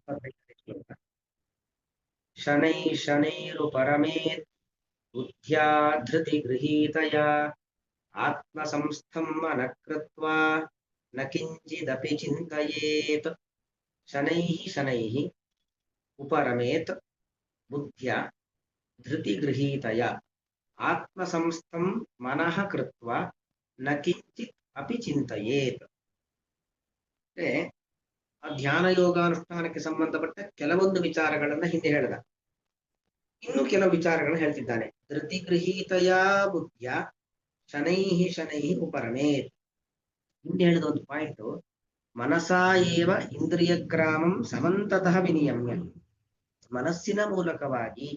25ನೇ ಶ್ಲೋಕ. ಶನೈ ಶನೈರುಪರಮೇತ್ ಬುದ್ಧ್ಯಾ ಧೃತಿ ಗೃಹೀತಯಾ ಆತ್ಮಸಂಸ್ಥಂ ಮನಃ ಕೃತ್ವಾ ನ ಕಿಂಚಿದಪಿ ಚಿಂತಯೇತ್. ಶನೈಃ ಶನೈಃ ಉಪರಮೇತ್ ಬುದ್ಧ್ಯಾ ಧೃತಿ ಗೃಹೀತಯಾ ಆತ್ಮಸಂಸ್ಥಂ ಮನಃ ಕೃತ್ವಾ ನ ಕಿಂಚಿತ್ ಅಪಿ ಚಿಂತಯೇತ್. ಆ ಧ್ಯಾನ ಯೋಗಾನುಷ್ಠಾನಕ್ಕೆ ಸಂಬಂಧಪಟ್ಟ ಕೆಲವೊಂದು ವಿಚಾರಗಳನ್ನ ಹಿಂದೆ ಹೇಳಿದ. ಇನ್ನು ಕೆಲವು ವಿಚಾರಗಳನ್ನು ಹೇಳ್ತಿದ್ದಾನೆ. ಧೃತಿ ಗೃಹೀತಯಾ ಬುದ್ಧಿಯ ಶನೈಹಿ ಶನೈಹಿ ಉಪರಮೇತ್. ಹಿಂದೆ ಹೇಳಿದ ಒಂದು ಪಾಯಿಂಟ್, ಮನಸಾ ಏವ ಇಂದ್ರಿಯ ಗ್ರಾಮಂ ಸಮಂತತಃ ವಿನಿಯಮ್ಯ. ಮನಸ್ಸಿನ ಮೂಲಕವಾಗಿ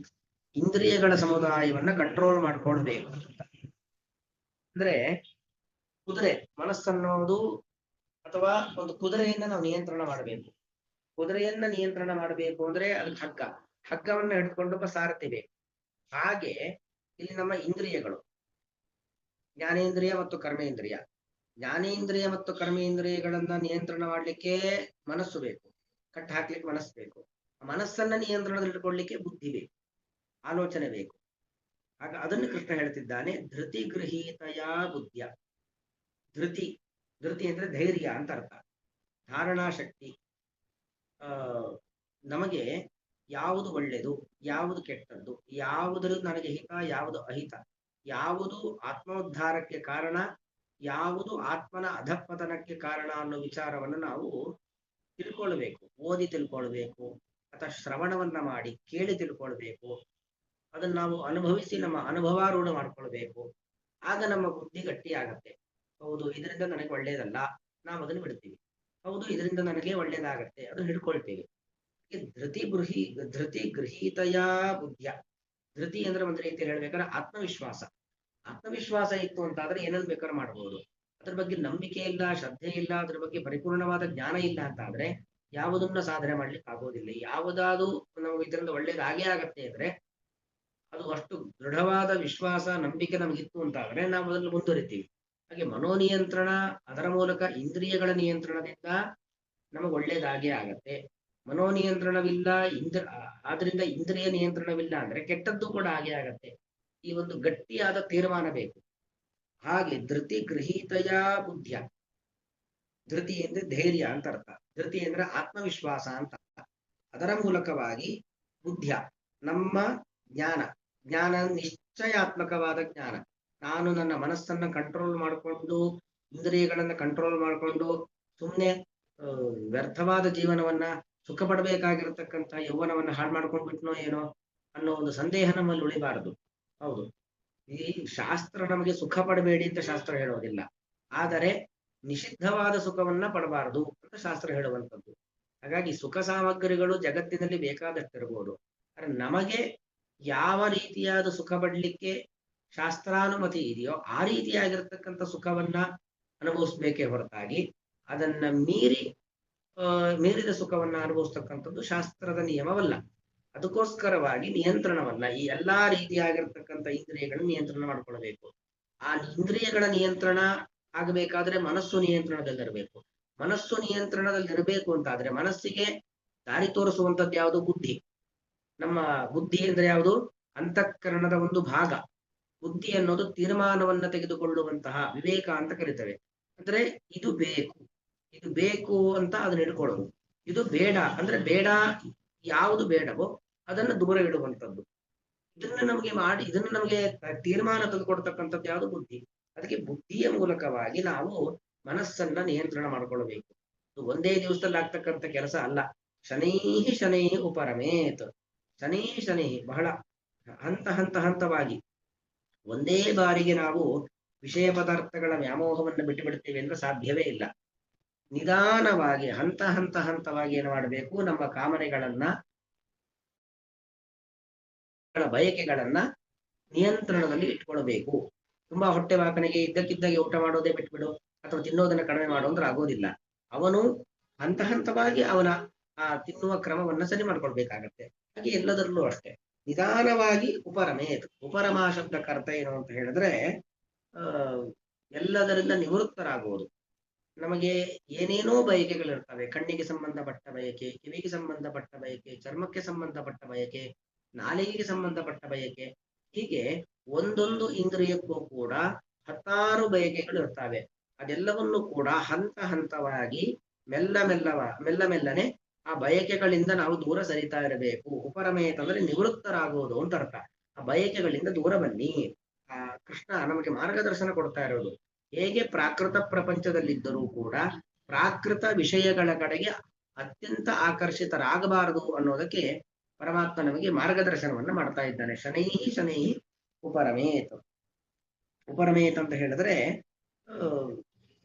ಇಂದ್ರಿಯಗಳ ಸಮುದಾಯವನ್ನ ಕಂಟ್ರೋಲ್ ಮಾಡ್ಕೊಳ್ಬೇಕು ಅಂತ. ಅಂದ್ರೆ ಕುದುರೆ ಮನಸ್ಸನ್ನೋದು, ಅಥವಾ ಒಂದು ಕುದುರೆಯನ್ನ ನಾವು ನಿಯಂತ್ರಣ ಮಾಡಬೇಕು. ಕುದುರೆಯನ್ನ ನಿಯಂತ್ರಣ ಮಾಡಬೇಕು ಅಂದ್ರೆ ಅದಕ್ಕೆ ಹಗ್ಗವನ್ನ ಹಿಡ್ಕೊಂಡು ಸಾರಥಿ ಬೇಕು. ಹಾಗೆ ಇಲ್ಲಿ ನಮ್ಮ ಇಂದ್ರಿಯಗಳು, ಜ್ಞಾನೇಂದ್ರಿಯ ಮತ್ತು ಕರ್ಮೇಂದ್ರಿಯ. ಜ್ಞಾನೇಂದ್ರಿಯ ಮತ್ತು ಕರ್ಮೇಂದ್ರಿಯಗಳನ್ನ ನಿಯಂತ್ರಣ ಮಾಡ್ಲಿಕ್ಕೆ ಮನಸ್ಸು ಬೇಕು, ಕಟ್ಟು ಹಾಕ್ಲಿಕ್ಕೆ ಮನಸ್ಸು ಬೇಕು. ಮನಸ್ಸನ್ನ ನಿಯಂತ್ರಣದಲ್ಲಿ ಇಟ್ಕೊಳ್ಳಿಕ್ಕೆ ಬುದ್ಧಿ ಬೇಕು, ಆಲೋಚನೆ ಬೇಕು. ಆಗ ಅದನ್ನು ಕೃಷ್ಣ ಹೇಳ್ತಿದ್ದಾನೆ, ಧೃತಿ ಗೃಹೀತಯಾ ಬುದ್ಧಿಯ. ಧೃತಿ ಅಂದ್ರೆ ಧೈರ್ಯ ಅಂತ ಅರ್ಥ, ಧಾರಣಾ ಶಕ್ತಿ. ನಮಗೆ ಯಾವುದು ಒಳ್ಳೆಯದು, ಯಾವುದು ಕೆಟ್ಟದ್ದು, ಯಾವುದರ ನನಗೆ ಹಿತ, ಯಾವುದು ಅಹಿತ, ಯಾವುದು ಆತ್ಮೋದ್ಧಾರಕ್ಕೆ ಕಾರಣ, ಯಾವುದು ಆತ್ಮನ ಅಧಃಪತನಕ್ಕೆ ಕಾರಣ ಅನ್ನೋ ವಿಚಾರವನ್ನು ನಾವು ತಿಳ್ಕೊಳ್ಬೇಕು. ಓದಿ ತಿಳ್ಕೊಳ್ಬೇಕು, ಅಥವಾ ಶ್ರವಣವನ್ನ ಮಾಡಿ ಕೇಳಿ ತಿಳ್ಕೊಳ್ಬೇಕು. ಅದನ್ನು ನಾವು ಅನುಭವಿಸಿ ನಮ್ಮ ಅನುಭವಾರೂಢ ಮಾಡ್ಕೊಳ್ಬೇಕು. ಆಗ ನಮ್ಮ ಬುದ್ಧಿ ಗಟ್ಟಿಯಾಗತ್ತೆ. ಹೌದು, ಇದರಿಂದ ನನಗೆ ಒಳ್ಳೇದಲ್ಲ, ನಾವು ಅದನ್ನು ಬಿಡ್ತೀವಿ. ಹೌದು, ಇದರಿಂದ ನನಗೆ ಒಳ್ಳೇದಾಗತ್ತೆ, ಅದನ್ನು ಹಿಡ್ಕೊಳ್ತೀವಿ. ಧೃತಿ ಗೃಹೀತಯಾ ಬುದ್ಧಿಯ. ಧೃತಿ ಅಂದ್ರೆ ಒಂದು ರೀತಿಯಲ್ಲಿ ಹೇಳ್ಬೇಕಾದ್ರೆ ಆತ್ಮವಿಶ್ವಾಸ. ಆತ್ಮವಿಶ್ವಾಸ ಇತ್ತು ಅಂತಾದ್ರೆ ಏನನ್ನು ಬೇಕಾದ್ರೂ ಮಾಡಬಹುದು. ಅದ್ರ ಬಗ್ಗೆ ನಂಬಿಕೆ ಇಲ್ಲ, ಶ್ರದ್ಧೆ ಇಲ್ಲ, ಅದ್ರ ಬಗ್ಗೆ ಪರಿಪೂರ್ಣವಾದ ಜ್ಞಾನ ಇಲ್ಲ ಅಂತ ಆದ್ರೆ ಯಾವುದನ್ನ ಸಾಧನೆ ಮಾಡ್ಲಿಕ್ಕೆ ಆಗೋದಿಲ್ಲ. ಯಾವುದಾದ್ರೂ ನಾವು ಇದರಿಂದ ಒಳ್ಳೇದಾಗೇ ಆಗತ್ತೆ ಅಂದ್ರೆ ಅದು ಅಷ್ಟು ದೃಢವಾದ ವಿಶ್ವಾಸ, ನಂಬಿಕೆ ನಮಗಿತ್ತು ಅಂತಾದ್ರೆ ನಾವು ಅದನ್ನು ಮುಂದುವರಿತೀವಿ. ಹಾಗೆ ಮನೋನಿಯಂತ್ರಣ, ಅದರ ಮೂಲಕ ಇಂದ್ರಿಯಗಳ ನಿಯಂತ್ರಣದಿಂದ ನಮಗೆ ಒಳ್ಳೇದಾಗೇ ಆಗತ್ತೆ. ಮನೋನಿಯಂತ್ರಣವಿಲ್ಲ, ಆದ್ರಿಂದ ಇಂದ್ರಿಯ ನಿಯಂತ್ರಣವಿಲ್ಲ ಅಂದ್ರೆ ಕೆಟ್ಟದ್ದು ಕೂಡ ಹಾಗೆ ಆಗತ್ತೆ. ಈ ಒಂದು ಗಟ್ಟಿಯಾದ ತೀರ್ಮಾನ ಬೇಕು. ಹಾಗೆ ಧೃತಿ ಗೃಹೀತಯ ಬುದ್ಧಿಯ. ಧೃತಿ ಅಂದ್ರೆ ಧೈರ್ಯ ಅಂತ ಅರ್ಥ, ಧೃತಿ ಅಂದ್ರೆ ಆತ್ಮವಿಶ್ವಾಸ ಅಂತ ಅರ್ಥ. ಅದರ ಮೂಲಕವಾಗಿ ಬುದ್ಧಿಯ ನಮ್ಮ ಜ್ಞಾನ ನಿಶ್ಚಯಾತ್ಮಕವಾದ ಜ್ಞಾನ. ನಾನು ನನ್ನ ಮನಸ್ಸನ್ನ ಕಂಟ್ರೋಲ್ ಮಾಡಿಕೊಂಡು, ಇಂದ್ರಿಯಗಳನ್ನ ಕಂಟ್ರೋಲ್ ಮಾಡಿಕೊಂಡು ಸುಮ್ಮನೆ ವ್ಯರ್ಥವಾದ ಜೀವನವನ್ನ, ಸುಖ ಪಡಬೇಕಾಗಿರತಕ್ಕಂಥ ಯೌವನವನ್ನ ಹಾಳು ಮಾಡ್ಕೊಂಡು ಬಿಟ್ನೋ ಏನೋ ಅನ್ನೋ ಒಂದು ಸಂದೇಹ ನಮ್ಮಲ್ಲಿ ಉಳಿಬಾರದು. ಹೌದು, ಈ ಶಾಸ್ತ್ರ ನಮಗೆ ಸುಖ ಪಡಬೇಡಿ ಅಂತ ಶಾಸ್ತ್ರ ಹೇಳೋದಿಲ್ಲ, ಆದರೆ ನಿಷಿದ್ಧವಾದ ಸುಖವನ್ನ ಪಡಬಾರದು ಅಂತ ಶಾಸ್ತ್ರ ಹೇಳುವಂಥದ್ದು. ಹಾಗಾಗಿ ಸುಖ ಸಾಮಗ್ರಿಗಳು ಜಗತ್ತಿನಲ್ಲಿ ಬೇಕಾದಷ್ಟಿರ್ಬೋದು, ಆದರೆ ನಮಗೆ ಯಾವ ರೀತಿಯಾದ ಸುಖ ಪಡಲಿಕ್ಕೆ ಶಾಸ್ತ್ರಾನುಮತಿ ಇದೆಯೋ ಆ ರೀತಿಯಾಗಿರ್ತಕ್ಕಂಥ ಸುಖವನ್ನ ಅನುಭವಿಸ್ಬೇಕೇ ಹೊರತಾಗಿ ಅದನ್ನ ಮೀರಿದ ಸುಖವನ್ನ ಅನುಭವಿಸ್ತಕ್ಕಂಥದ್ದು ಶಾಸ್ತ್ರದ ನಿಯಮವಲ್ಲ. ಅದಕ್ಕೋಸ್ಕರವಾಗಿ ನಿಯಂತ್ರಣವನ್ನ, ಈ ಎಲ್ಲಾ ರೀತಿಯಾಗಿರ್ತಕ್ಕಂಥ ಇಂದ್ರಿಯಗಳನ್ನ ನಿಯಂತ್ರಣ ಮಾಡ್ಕೊಳ್ಬೇಕು. ಆ ಇಂದ್ರಿಯಗಳ ನಿಯಂತ್ರಣ ಆಗಬೇಕಾದ್ರೆ ಮನಸ್ಸು ನಿಯಂತ್ರಣದಲ್ಲಿರಬೇಕು. ಮನಸ್ಸು ನಿಯಂತ್ರಣದಲ್ಲಿರಬೇಕು ಅಂತಾದ್ರೆ ಮನಸ್ಸಿಗೆ ದಾರಿ ತೋರಿಸುವಂಥದ್ದು ಯಾವುದು? ಬುದ್ಧಿ. ನಮ್ಮ ಬುದ್ಧಿ ಅಂದ್ರೆ ಯಾವುದು? ಅಂತಃಕರಣದ ಒಂದು ಭಾಗ. ಬುದ್ಧಿ ಅನ್ನೋದು ತೀರ್ಮಾನವನ್ನ ತೆಗೆದುಕೊಳ್ಳುವಂತಹ ವಿವೇಕ ಅಂತ ಕರೀತೇವೆ. ಅಂದ್ರೆ ಇದು ಬೇಕು ಅಂತ ಅದನ್ನ ಹಿಡ್ಕೊಳ್ಳೋದು, ಇದು ಬೇಡ ಅಂದ್ರೆ ಬೇಡ, ಯಾವುದು ಬೇಡವೋ ಅದನ್ನ ದೂರ ಇಡುವಂಥದ್ದು. ಇದನ್ನ ನಮಗೆ ತೀರ್ಮಾನ ತೆಗೆದುಕೊಡ್ತಕ್ಕಂಥದ್ದು ಯಾವುದು? ಬುದ್ಧಿ. ಅದಕ್ಕೆ ಬುದ್ಧಿಯ ಮೂಲಕವಾಗಿ ನಾವು ಮನಸ್ಸನ್ನ ನಿಯಂತ್ರಣ ಮಾಡ್ಕೊಳ್ಬೇಕು. ಇದು ಒಂದೇ ದಿವಸದಲ್ಲಿ ಆಗ್ತಕ್ಕಂಥ ಕೆಲಸ ಅಲ್ಲ. ಶನೈಹಿ ಉಪರಮೇತ್. ಶನೈಹಿ ಬಹಳ ಹಂತವಾಗಿ, ಒಂದೇ ಬಾರಿಗೆ ನಾವು ವಿಷಯ ಪದಾರ್ಥಗಳ ವ್ಯಾಮೋಹವನ್ನು ಬಿಟ್ಟು ಬಿಡ್ತೇವೆ ಅಂದ್ರೆ ಸಾಧ್ಯವೇ ಇಲ್ಲ. ನಿಧಾನವಾಗಿ ಹಂತವಾಗಿ ಏನು ಮಾಡಬೇಕು? ನಮ್ಮ ಕಾಮನೆಗಳನ್ನ, ಬಯಕೆಗಳನ್ನ ನಿಯಂತ್ರಣದಲ್ಲಿ ಇಟ್ಕೊಳ್ಬೇಕು. ತುಂಬಾ ಹೊಟ್ಟೆ ವಾಕನೆಗೆ ಇದ್ದಕ್ಕಿದ್ದಾಗೆ ಊಟ ಮಾಡೋದೇ ಬಿಟ್ಬಿಡು ಅಥವಾ ತಿನ್ನೋದನ್ನ ಕಡಿಮೆ ಮಾಡು ಅಂದ್ರೆ ಆಗೋದಿಲ್ಲ. ಅವನು ಹಂತವಾಗಿ ಅವನ ಆ ತಿನ್ನುವ ಕ್ರಮವನ್ನ ಸರಿ ಮಾಡ್ಕೊಳ್ಬೇಕಾಗತ್ತೆ. ಹಾಗೆ ಎಲ್ಲದರಲ್ಲೂ ಅಷ್ಟೇ ನಿಧಾನವಾಗಿ ಉಪರಮೇತ್. ಉಪರಮ ಶಬ್ದಕ್ಕೆ ಅರ್ಥ ಏನು ಅಂತ ಹೇಳಿದ್ರೆ ಎಲ್ಲದರಿಂದ ನಿವೃತ್ತರಾಗುವುದು. ನಮಗೆ ಏನೇನೋ ಬಯಕೆಗಳಿರ್ತವೆ. ಕಣ್ಣಿಗೆ ಸಂಬಂಧಪಟ್ಟ ಬಯಕೆ, ಕಿವಿಗೆ ಸಂಬಂಧಪಟ್ಟ ಬಯಕೆ, ಚರ್ಮಕ್ಕೆ ಸಂಬಂಧಪಟ್ಟ ಬಯಕೆ, ನಾಲಿಗೆಗೆ ಸಂಬಂಧಪಟ್ಟ ಬಯಕೆ. ಹೀಗೆ ಒಂದೊಂದು ಇಂದ್ರಿಯಕ್ಕೂ ಕೂಡ ಹತ್ತಾರು ಬಯಕೆಗಳು ಇರ್ತವೆ. ಅದೆಲ್ಲವನ್ನು ಕೂಡ ಹಂತ ಹಂತವಾಗಿ ಮೆಲ್ಲ ಮೆಲ್ಲನೆ ಆ ಬಯಕೆಗಳಿಂದ ನಾವು ದೂರ ಸರಿತಾ ಇರಬೇಕು. ಉಪರಮೇತ್ ಅಂದ್ರೆ ನಿವೃತ್ತರಾಗುವುದು ಅಂತ ಅರ್ಥ. ಆ ಬಯಕೆಗಳಿಂದ ದೂರ ಬನ್ನಿ. ಆ ಕೃಷ್ಣ ನಮಗೆ ಮಾರ್ಗದರ್ಶನ ಕೊಡ್ತಾ ಇರೋದು. ಹೇಗೆ ಪ್ರಾಕೃತ ಪ್ರಪಂಚದಲ್ಲಿದ್ದರೂ ಕೂಡ ಪ್ರಾಕೃತ ವಿಷಯಗಳ ಕಡೆಗೆ ಅತ್ಯಂತ ಆಕರ್ಷಿತರಾಗಬಾರದು ಅನ್ನೋದಕ್ಕೆ ಪರಮಾತ್ಮ ನಮಗೆ ಮಾರ್ಗದರ್ಶನವನ್ನ ಮಾಡ್ತಾ ಇದ್ದಾನೆ. ಶನೈ ಶನೈ ಉಪರಮೇತ್. ಉಪರಮೇತ್ ಅಂತ ಹೇಳಿದ್ರೆ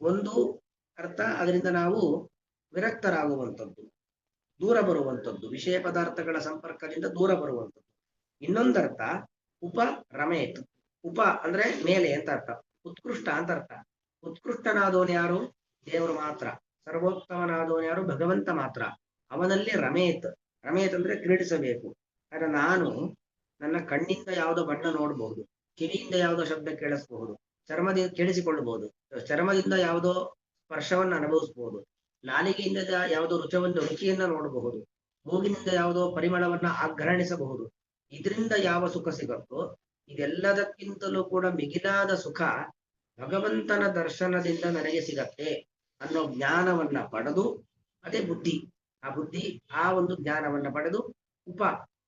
ಒಂದು ಅರ್ಥ ಅದರಿಂದ ನಾವು ವಿರಕ್ತರಾಗುವಂಥದ್ದು, ದೂರ ಬರುವಂಥದ್ದು, ವಿಷಯ ಪದಾರ್ಥಗಳ ಸಂಪರ್ಕದಿಂದ ದೂರ ಬರುವಂಥದ್ದು. ಇನ್ನೊಂದರ್ಥ ಉಪರಮೇತ್. ಉಪ ಅಂದ್ರೆ ಮೇಲೆ ಅಂತ ಅರ್ಥ, ಉತ್ಕೃಷ್ಟ ಅಂತ ಅರ್ಥ. ಉತ್ಕೃಷ್ಟನಾದವನು ಯಾರು? ದೇವರು ಮಾತ್ರ. ಸರ್ವೋತ್ತಮನಾದವನು ಯಾರು? ಭಗವಂತ ಮಾತ್ರ. ಅವನಲ್ಲಿ ರಮೇತ್. ರಮೇತ್ ಅಂದ್ರೆ ಕ್ರೀಡಿಸಬೇಕು. ಆದ್ರೆ ನಾನು ನನ್ನ ಕಣ್ಣಿಂದ ಯಾವುದೋ ಬಣ್ಣ ನೋಡಬಹುದು, ಕಿವಿಯಿಂದ ಯಾವುದೋ ಶಬ್ದ ಕೇಳಿಸಬಹುದು, ಚರ್ಮದಿಂದ ಕೇಳಿಸಿಕೊಳ್ಳಬಹುದು, ಚರ್ಮದಿಂದ ಯಾವುದೋ ಸ್ಪರ್ಶವನ್ನು ಅನುಭವಿಸಬಹುದು, ನಾಲಿಗೆಯಿಂದ ಯಾವುದೋ ರುಚಿಯನ್ನ ನೋಡಬಹುದು, ಮೂಗಿನಿಂದ ಯಾವುದೋ ಪರಿಮಳವನ್ನ ಆಘ್ರಾಣಿಸಬಹುದು. ಇದರಿಂದ ಯಾವ ಸುಖ ಸಿಗುತ್ತೋ ಇದೆಲ್ಲದಕ್ಕಿಂತಲೂ ಕೂಡ ಮಿಗಿಲಾದ ಸುಖ ಭಗವಂತನ ದರ್ಶನದಿಂದ ನನಗೆ ಸಿಗತ್ತೆ ಅನ್ನೋ ಜ್ಞಾನವನ್ನ ಪಡೆದು, ಅದೇ ಬುದ್ಧಿ. ಆ ಒಂದು ಜ್ಞಾನವನ್ನ ಪಡೆದು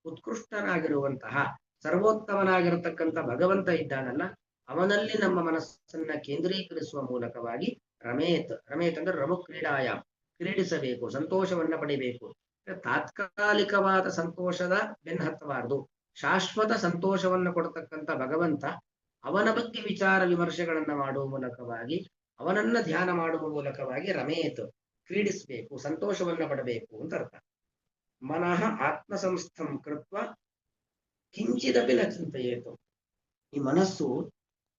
ಉತ್ಕೃಷ್ಟನಾಗಿರುವಂತಹ ಸರ್ವೋತ್ತಮನಾಗಿರತಕ್ಕಂಥ ಭಗವಂತ ಇದ್ದಾನಲ್ಲ, ಅವನಲ್ಲಿ ನಮ್ಮ ಮನಸ್ಸನ್ನ ಕೇಂದ್ರೀಕರಿಸುವ ಮೂಲಕವಾಗಿ ರಮೇತ್. ರಮೇತ್ ಅಂದ್ರೆ ರಮು ಕ್ರೀಡಾಯ, ಕ್ರೀಡಿಸಬೇಕು, ಸಂತೋಷವನ್ನ ಪಡಿಬೇಕು. ತಾತ್ಕಾಲಿಕವಾದ ಸಂತೋಷದ ಬೆನ್ನಹತ್ತಬಾರದು. ಶಾಶ್ವತ ಸಂತೋಷವನ್ನ ಕೊಡತಕ್ಕಂಥ ಭಗವಂತ, ಅವನ ಬಗ್ಗೆ ವಿಚಾರ ವಿಮರ್ಶೆಗಳನ್ನ ಮಾಡುವ ಮೂಲಕವಾಗಿ, ಅವನನ್ನ ಧ್ಯಾನ ಮಾಡುವ ಮೂಲಕವಾಗಿ ರಮೇತ್, ಕ್ರೀಡಿಸಬೇಕು, ಸಂತೋಷವನ್ನ ಪಡಬೇಕು ಅಂತ ಅರ್ಥ. ಮನಃ ಆತ್ಮಸಂಸ್ಥಂ ಕೃತ್ವ ಕಿಂಚಿದಪಿ ನ ಚಿಂತೆಯೇತು. ಈ ಮನಸ್ಸು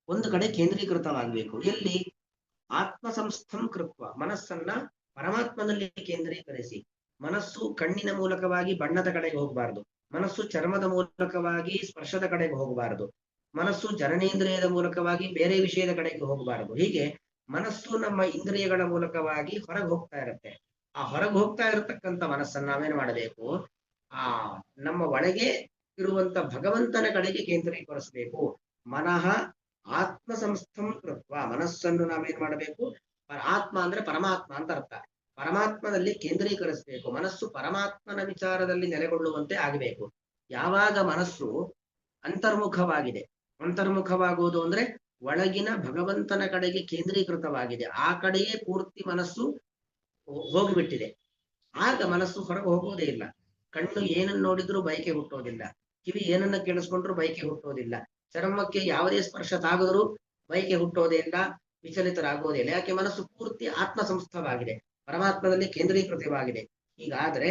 ಒಂದು ಕಡೆ ಕೇಂದ್ರೀಕೃತವಾಗಬೇಕು. ಎಲ್ಲಿ? ಆತ್ಮಸಂಸ್ಥಂ ಕೃತ್ವ, ಮನಸ್ಸನ್ನ ಪರಮಾತ್ಮನಲ್ಲಿ ಕೇಂದ್ರೀಕರಿಸಿ. ಮನಸ್ಸು ಕಣ್ಣಿನ ಮೂಲಕವಾಗಿ ಬಣ್ಣದ ಕಡೆಗೆ ಹೋಗಬಾರದು, ಮನಸ್ಸು ಚರ್ಮದ ಮೂಲಕವಾಗಿ ಸ್ಪರ್ಶದ ಕಡೆಗೆ ಹೋಗಬಾರದು, ಮನಸ್ಸು ಜನನೇಂದ್ರಿಯದ ಮೂಲಕವಾಗಿ ಬೇರೆ ವಿಷಯದ ಕಡೆಗೆ ಹೋಗಬಾರದು. ಹೀಗೆ ಮನಸ್ಸು ನಮ್ಮ ಇಂದ್ರಿಯಗಳ ಮೂಲಕವಾಗಿ ಹೊರಗೆ ಹೋಗ್ತಾ ಇರುತ್ತೆ. ಆ ಹೊರಗೆ ಹೋಗ್ತಾ ಇರತಕ್ಕಂಥ ಮನಸ್ಸನ್ನು ನಾವೇನು ಮಾಡಬೇಕು? ಆ ನಮ್ಮ ಒಳಗೆ ಇರುವಂತ ಭಗವಂತನ ಕಡೆಗೆ ಕೇಂದ್ರೀಕರಿಸಬೇಕು. ಮನಃ ಆತ್ಮ ಸಂಸ್ಥಂ ಕೃತ್ವ, ಮನಸ್ಸನ್ನು ನಾವೇನ್ ಮಾಡಬೇಕು? ಆತ್ಮ ಅಂದ್ರೆ ಪರಮಾತ್ಮ ಅಂತ ಅರ್ಥ. ಪರಮಾತ್ಮನಲ್ಲಿ ಕೇಂದ್ರೀಕರಿಸಬೇಕು. ಮನಸ್ಸು ಪರಮಾತ್ಮನ ವಿಚಾರದಲ್ಲಿ ನೆಲೆಗೊಳ್ಳುವಂತೆ ಆಗಬೇಕು. ಯಾವಾಗ ಮನಸ್ಸು ಅಂತರ್ಮುಖವಾಗಿದೆ, ಅಂತರ್ಮುಖವಾಗುವುದು ಅಂದ್ರೆ ಒಳಗಿನ ಭಗವಂತನ ಕಡೆಗೆ ಕೇಂದ್ರೀಕೃತವಾಗಿದೆ, ಆ ಕಡೆಯೇ ಪೂರ್ತಿ ಮನಸ್ಸು ಹೋಗಿಬಿಟ್ಟಿದೆ, ಆಗ ಮನಸ್ಸು ಹೊರಗೆ ಹೋಗೋದೇ ಇಲ್ಲ. ಕಣ್ಣು ಏನನ್ನು ನೋಡಿದ್ರೂ ಬಯಕೆ ಹುಟ್ಟೋದಿಲ್ಲ, ಕಿವಿ ಏನನ್ನ ಕೇಳಿಸ್ಕೊಂಡ್ರು ಬಯಕೆ ಹುಟ್ಟೋದಿಲ್ಲ, ಚರ್ಮಕ್ಕೆ ಯಾವುದೇ ಸ್ಪರ್ಶ ತಾಗಿದ್ರೂ ಬಯಕೆ ಹುಟ್ಟೋದೇ ಇಲ್ಲ, ವಿಚಲಿತರಾಗೋದೇ ಇಲ್ಲ. ಯಾಕೆ? ಮನಸ್ಸು ಪೂರ್ತಿ ಆತ್ಮ ಸಂಸ್ಥವಾಗಿದೆ, ಪರಮಾತ್ಮದಲ್ಲಿ ಕೇಂದ್ರೀಕೃತವಾಗಿದೆ. ಹೀಗಾದ್ರೆ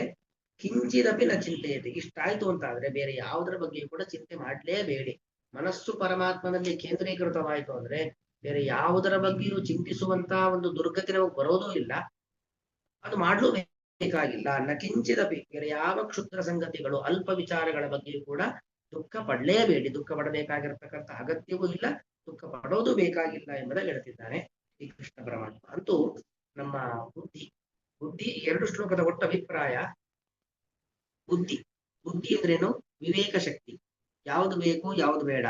ಕಿಂಚಿದಪಿ ನ ಚಿಂತೆಯಿದೆ. ಇಷ್ಟಾಯ್ತು ಅಂತ ಆದ್ರೆ ಬೇರೆ ಯಾವುದರ ಬಗ್ಗೆಯೂ ಕೂಡ ಚಿಂತೆ ಮಾಡಲೇಬೇಡಿ. ಮನಸ್ಸು ಪರಮಾತ್ಮನಲ್ಲಿ ಕೇಂದ್ರೀಕೃತವಾಯಿತು ಅಂದ್ರೆ ಬೇರೆ ಯಾವುದರ ಬಗ್ಗೆಯೂ ಚಿಂತಿಸುವಂತ ಒಂದು ದುರ್ಗತಿ ನಮಗೆ ಬರೋದೂ ಇಲ್ಲ, ಅದು ಮಾಡಲೂ ಬೇಕಾಗಿಲ್ಲ. ನ ಕಿಂಚಿದಪಿ, ಬೇರೆ ಯಾವ ಕ್ಷುದ್ರ ಸಂಗತಿಗಳು, ಅಲ್ಪ ವಿಚಾರಗಳ ಬಗ್ಗೆಯೂ ಕೂಡ ದುಃಖ ಪಡಲೇಬೇಡಿ. ದುಃಖ ಪಡಬೇಕಾಗಿರ್ತಕ್ಕಂಥ ಅಗತ್ಯವೂ ಇಲ್ಲ, ದುಃಖ ಪಡೋದು ಬೇಕಾಗಿಲ್ಲ ಎಂಬುದಾಗಿ ಹೇಳ್ತಿದ್ದಾನೆ ಈ ಕೃಷ್ಣ ಪರಮಾತ್ಮ. ಅಂತೂ ನಮ್ಮ ಬುದ್ಧಿ 2 ಶ್ಲೋಕದ ಒಟ್ಟು ಅಭಿಪ್ರಾಯ. ಬುದ್ಧಿ ಅಂದ್ರೇನು? ವಿವೇಕ ಶಕ್ತಿ. ಯಾವುದು ಬೇಕು, ಯಾವುದು ಬೇಡ,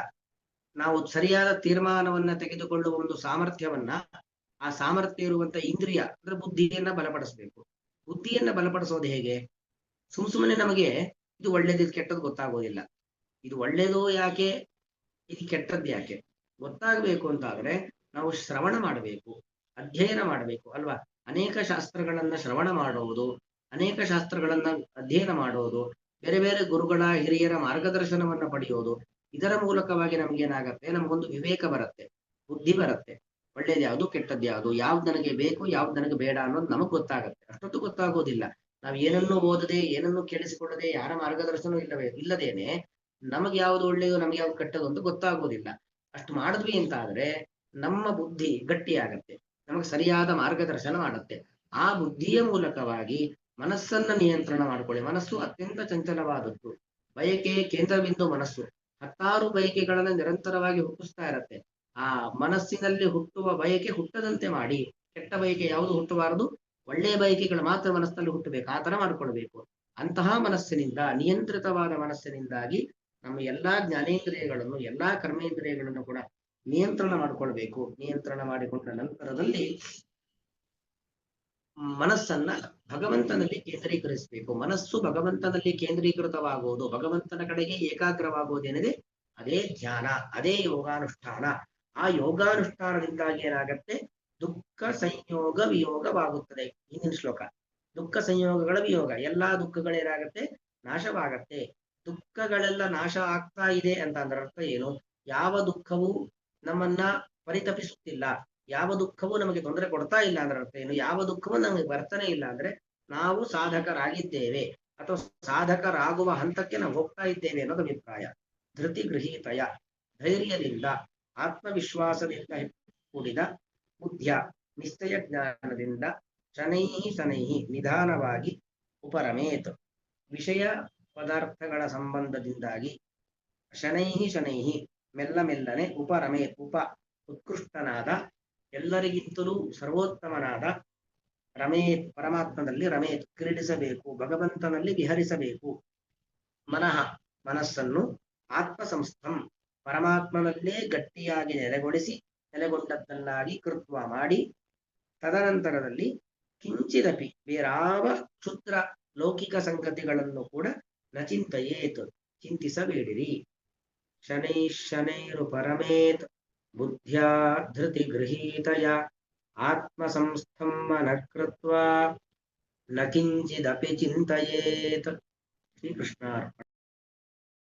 ನಾವು ಸರಿಯಾದ ತೀರ್ಮಾನವನ್ನ ತೆಗೆದುಕೊಳ್ಳುವ ಒಂದು ಸಾಮರ್ಥ್ಯವನ್ನ, ಆ ಸಾಮರ್ಥ್ಯ ಇರುವಂತ ಇಂದ್ರಿಯ ಅಂದ್ರೆ ಬುದ್ಧಿಯನ್ನ ಬಲಪಡಿಸಬೇಕು. ಬುದ್ಧಿಯನ್ನ ಬಲಪಡಿಸೋದು ಹೇಗೆ? ಸುಮ್ಮನೆ ನಮಗೆ ಇದು ಒಳ್ಳೇದು ಇದು ಕೆಟ್ಟದ್ದು ಗೊತ್ತಾಗೋದಿಲ್ಲ. ಇದು ಒಳ್ಳೇದು ಯಾಕೆ, ಇದು ಕೆಟ್ಟದ್ದು ಯಾಕೆ ಗೊತ್ತಾಗಬೇಕು ಅಂತಾದ್ರೆ ನಾವು ಶ್ರವಣ ಮಾಡಬೇಕು, ಅಧ್ಯಯನ ಮಾಡಬೇಕು ಅಲ್ವಾ? ಅನೇಕ ಶಾಸ್ತ್ರಗಳನ್ನ ಶ್ರವಣ ಮಾಡುವುದು, ಅನೇಕ ಶಾಸ್ತ್ರಗಳನ್ನ ಅಧ್ಯಯನ ಮಾಡುವುದು, ಬೇರೆ ಬೇರೆ ಗುರುಗಳ ಹಿರಿಯರ ಮಾರ್ಗದರ್ಶನವನ್ನ ಪಡೆಯೋದು, ಇದರ ಮೂಲಕವಾಗಿ ನಮ್ಗೇನಾಗತ್ತೆ? ನಮಗೊಂದು ವಿವೇಕ ಬರುತ್ತೆ, ಬುದ್ಧಿ ಬರುತ್ತೆ. ಒಳ್ಳೇದು ಯಾವುದು, ಕೆಟ್ಟದ್ದು ಯಾವುದು, ಯಾವ್ದು ನನಗೆ ಬೇಕು, ಯಾವ್ದು ನನಗೆ ಬೇಡ ಅನ್ನೋದು ನಮಗ್ ಗೊತ್ತಾಗತ್ತೆ. ಅಷ್ಟೊತ್ತು ಗೊತ್ತಾಗೋದಿಲ್ಲ. ನಾವು ಏನನ್ನೂ ಓದದೆ, ಏನನ್ನೂ ಕೇಳಿಸಿಕೊಳ್ಳದೆ, ಯಾರ ಮಾರ್ಗದರ್ಶನ ಇಲ್ಲದೇನೆ ನಮಗೆ ಯಾವ್ದು ಒಳ್ಳೆಯದು, ನಮ್ಗೆ ಯಾವ್ದು ಕೆಟ್ಟದು ಅಂತ ಗೊತ್ತಾಗೋದಿಲ್ಲ. ಅಷ್ಟು ಮಾಡಿದ್ವಿ ಅಂತ ಆದ್ರೆ ನಮ್ಮ ಬುದ್ಧಿ ಗಟ್ಟಿಯಾಗತ್ತೆ, ನಮಗೆ ಸರಿಯಾದ ಮಾರ್ಗದರ್ಶನ ಮಾಡುತ್ತೆ. ಆ ಬುದ್ಧಿಯ ಮೂಲಕವಾಗಿ ಮನಸ್ಸನ್ನ ನಿಯಂತ್ರಣ ಮಾಡ್ಕೊಳ್ಳಿ. ಮನಸ್ಸು ಅತ್ಯಂತ ಚಂಚಲವಾದದ್ದು, ಬಯಕೆ ಕೇಂದ್ರ ಬಿಂದು ಮನಸ್ಸು. ಹತ್ತಾರು ಬಯಕೆಗಳನ್ನ ನಿರಂತರವಾಗಿ ಹುಟ್ಟಿಸ್ತಾ ಇರತ್ತೆ. ಆ ಮನಸ್ಸಿನಲ್ಲಿ ಹುಟ್ಟುವ ಬಯಕೆ ಹುಟ್ಟದಂತೆ ಮಾಡಿ ಕೆಟ್ಟ ಬಯಕೆ ಯಾವುದು ಹುಟ್ಟಬಾರದು, ಒಳ್ಳೆಯ ಬಯಕೆಗಳು ಮಾತ್ರ ಮನಸ್ಸಿನಲ್ಲಿ ಹುಟ್ಟಬೇಕು. ಆ ತರ ಮಾಡ್ಕೊಳ್ಬೇಕು. ಅಂತಹ ಮನಸ್ಸಿನಿಂದ, ನಿಯಂತ್ರಿತವಾದ ಮನಸ್ಸಿನಿಂದಾಗಿ ನಮ್ಮ ಎಲ್ಲಾ ಜ್ಞಾನೇಂದ್ರಿಯಗಳನ್ನು, ಎಲ್ಲಾ ಕರ್ಮೇಂದ್ರಿಯಗಳನ್ನು ಕೂಡ ನಿಯಂತ್ರಣ ಮಾಡಿಕೊಳ್ಬೇಕು. ನಿಯಂತ್ರಣ ಮಾಡಿಕೊಂಡ ನಂತರದಲ್ಲಿ ಮನಸ್ಸನ್ನ ಭಗವಂತನಲ್ಲಿ ಕೇಂದ್ರೀಕರಿಸಬೇಕು. ಮನಸ್ಸು ಭಗವಂತನಲ್ಲಿ ಕೇಂದ್ರೀಕೃತವಾಗುವುದು, ಭಗವಂತನ ಕಡೆಗೆ ಏಕಾಗ್ರವಾಗುವುದೇನಿದೆ ಅದೇ ಧ್ಯಾನ, ಅದೇ ಯೋಗಾನುಷ್ಠಾನ. ಆ ಯೋಗಾನುಷ್ಠಾನದಿಂದಾಗಿ ಏನಾಗತ್ತೆ, ದುಃಖ ಸಂಯೋಗ ವಿಯೋಗವಾಗುತ್ತದೆ. ಹಿಂದಿನ ಶ್ಲೋಕ, ದುಃಖ ಸಂಯೋಗಗಳ ವಿಯೋಗ, ಎಲ್ಲಾ ದುಃಖಗಳೇನಾಗತ್ತೆ, ನಾಶವಾಗತ್ತೆ. ದುಃಖಗಳೆಲ್ಲ ನಾಶ ಆಗ್ತಾ ಇದೆ ಅಂತ ಅಂದ್ರೆ ಅರ್ಥ ಏನು? ಯಾವ ದುಃಖವೂ ನಮ್ಮನ್ನ ಪರಿತಪಿಸುತ್ತಿಲ್ಲ, ಯಾವ ದುಃಖವೂ ನಮಗೆ ತೊಂದರೆ ಕೊಡ್ತಾ ಇಲ್ಲ ಅಂದ್ರೆ ಅರ್ಥ ಏನು? ಯಾವ ದುಃಖವೂ ನಮಗೆ ಬರ್ತಾನೆ ಇಲ್ಲ ಅಂದ್ರೆ ನಾವು ಸಾಧಕರಾಗಿದ್ದೇವೆ, ಅಥವಾ ಸಾಧಕರಾಗುವ ಹಂತಕ್ಕೆ ನಾವು ಹೋಗ್ತಾ ಇದ್ದೇವೆ ಅನ್ನೋದು ಅಭಿಪ್ರಾಯ. ಧೃತಿ ಗೃಹೀತಯ, ಧೈರ್ಯದಿಂದ, ಆತ್ಮವಿಶ್ವಾಸದಿಂದ ಕೂಡಿದ ಬುದ್ಧಿಯ, ನಿಶ್ಚಯ ಜ್ಞಾನದಿಂದ, ಶನೈಹಿ ಶನೈಹಿ, ನಿಧಾನವಾಗಿ, ಉಪರಮೇತ್, ವಿಷಯ ಪದಾರ್ಥಗಳ ಸಂಬಂಧದಿಂದಾಗಿ, ಶನೈಹಿ ಶನೈಹಿ, ಮೆಲ್ಲ ಮೆಲ್ಲನೆ, ಉಪರಮೇತ್, ಉತ್ಕೃಷ್ಟನಾದ, ಎಲ್ಲರಿಗಿಂತಲೂ ಸರ್ವೋತ್ತಮನಾದ, ರಮೇತ್, ಪರಮಾತ್ಮನಲ್ಲಿ ರಮೇತ್, ಕ್ರೀಡಿಸಬೇಕು, ಭಗವಂತನಲ್ಲಿ ವಿಹರಿಸಬೇಕು. ಮನಃ, ಮನಸ್ಸನ್ನು, ಆತ್ಮ ಸಂಸ್ಥಂ, ಪರಮಾತ್ಮನಲ್ಲೇ ಗಟ್ಟಿಯಾಗಿ ನೆಲೆಗೊಂಡದ್ದನ್ನಾಗಿ ಕೃತ್ವ ಮಾಡಿ, ತದನಂತರದಲ್ಲಿ ಕಿಂಚಿದಪಿ, ಬೇರಾವ ಕ್ಷುದ್ರ ಲೌಕಿಕ ಸಂಗತಿಗಳನ್ನು ಕೂಡ ನ ಚಿಂತೆಯೇತ್, ಚಿಂತಿಸಬೇಡಿರಿ. ಶನೈರು ಪರಮೇತ್, ಬುದ್ಧ್ಯಾ ಧೃತಿ ಗೃಹೀತಯ, ಆತ್ಮ ಸಂಸ್ಥಂ ಮನಃ ಕೃತ್ವಾ ನ ಕಿಂಚಿದಪಿ ಚಿಂತೆಯೇತ್. ಶ್ರೀಕೃಷ್ಣಾರ್ಪಣ.